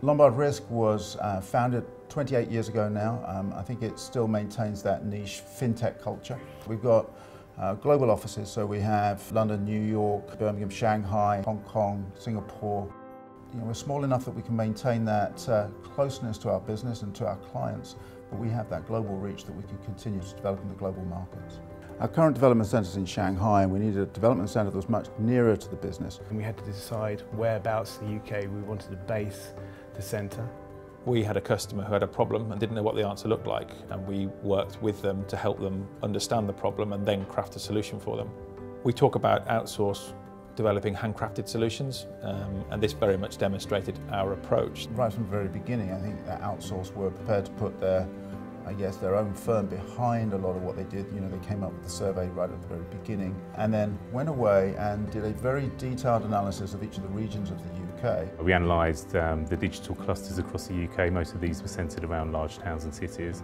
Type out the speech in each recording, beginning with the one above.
Lombard Risk was founded 28 years ago now. I think it still maintains that niche fintech culture. We've got global offices, so we have London, New York, Birmingham, Shanghai, Hong Kong, Singapore. We're small enough that we can maintain that closeness to our business and to our clients, but we have that global reach that we can continue to develop in the global markets. Our current development centre is in Shanghai, and we needed a development centre that was much nearer to the business. And we had to decide whereabouts in the UK we wanted to base the centre. We had a customer who had a problem and didn't know what the answer looked like, and we worked with them to help them understand the problem and then craft a solution for them. We talk about Outsource developing handcrafted solutions, and this very much demonstrated our approach. Right from the very beginning, I think that Outsource were prepared to put their own firm behind a lot of what they did. They came up with the survey right at the very beginning and then went away and did a very detailed analysis of each of the regions of the UK. We analysed the digital clusters across the UK. Most of these were centred around large towns and cities.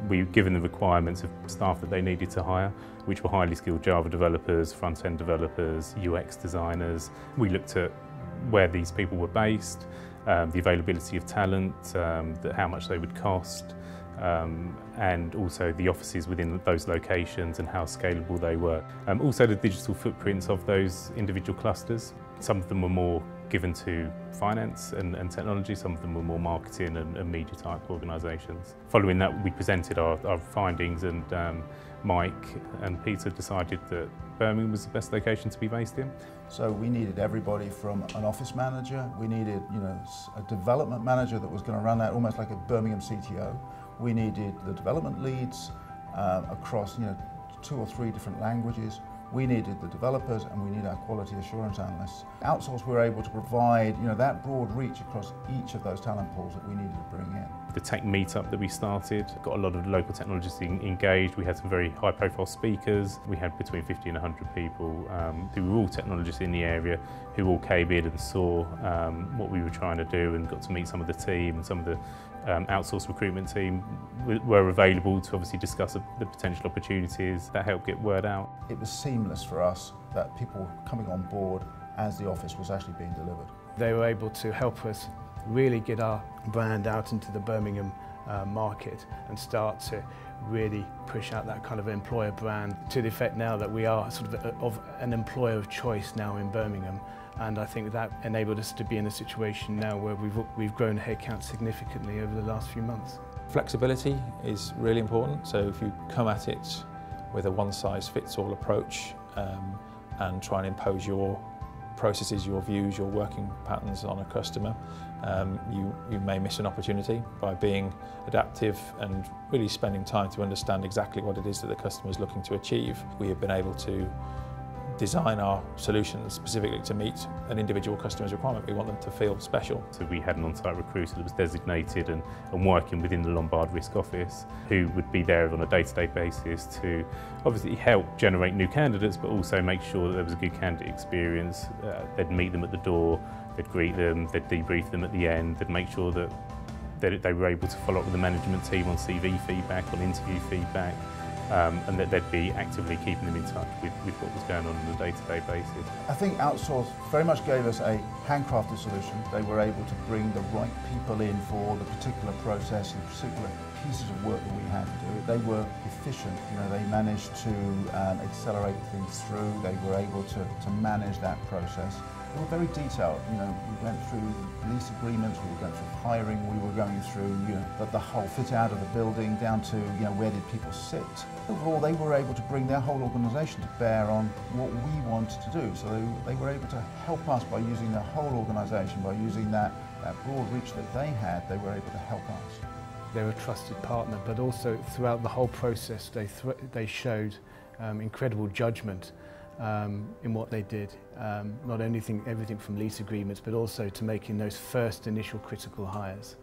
We were given the requirements of staff that they needed to hire, which were highly skilled Java developers, front-end developers, UX designers. We looked at where these people were based, the availability of talent, how much they would cost, and also the offices within those locations and how scalable they were. Also the digital footprints of those individual clusters. Some of them were more given to finance and technology, some of them were more marketing and media type organisations. Following that, we presented our findings, and Mike and Peter decided that Birmingham was the best location to be based in. So we needed everybody from an office manager, we needed a development manager that was going to run that almost like a Birmingham CTO. We needed the development leads across 2 or 3 different languages. We needed the developers, and we needed our quality assurance analysts. Outsource, we were able to provide that broad reach across each of those talent pools that we needed to bring in. The tech meetup that we started got a lot of local technologists engaged. We had some very high profile speakers. We had between 50 and 100 people who were all technologists in the area, who all came in and saw what we were trying to do, and got to meet some of the team, and some of the outsourced recruitment team were available to obviously discuss the potential opportunities that helped get word out. It was seamless for us that people were coming on board as the office was actually being delivered. They were able to help us really get our brand out into the Birmingham market and start to really push out that kind of employer brand, to the effect now that we are sort of an employer of choice now in Birmingham. And I think that enabled us to be in a situation now where we've grown headcount significantly over the last few months. Flexibility is really important, so if you come at it with a one-size-fits-all approach and try and impose your processes, your views, your working patterns on a customer, you may miss an opportunity. By being adaptive and really spending time to understand exactly what it is that the customer is looking to achieve, we have been able to design our solutions specifically to meet an individual customer's requirement. We want them to feel special. So we had an on-site recruiter that was designated and working within the Lombard Risk office, who would be there on a day-to-day basis to obviously help generate new candidates, but also make sure that there was a good candidate experience. They'd meet them at the door, they'd greet them, they'd debrief them at the end, they'd make sure that they were able to follow up with the management team on CV feedback, on interview feedback, and that they'd be actively keeping them in touch with what was going on a day-to-day basis. I think Outsource very much gave us a handcrafted solution. They were able to bring the right people in for the particular process and particular pieces of work that we had to do. They were efficient. They managed to accelerate things through. They were able to manage that process. They were very detailed. We went through lease agreements, we were going through hiring, we were going through the whole fit out of the building, down to where did people sit. Overall, they were able to bring their whole organisation to bear on what we wanted to do. So they were able to help us by using their whole organisation, by using that broad reach that they had. They were able to help us. They were a trusted partner, but also throughout the whole process they showed incredible judgment in what they did, not only everything from lease agreements, but also to making those first initial critical hires.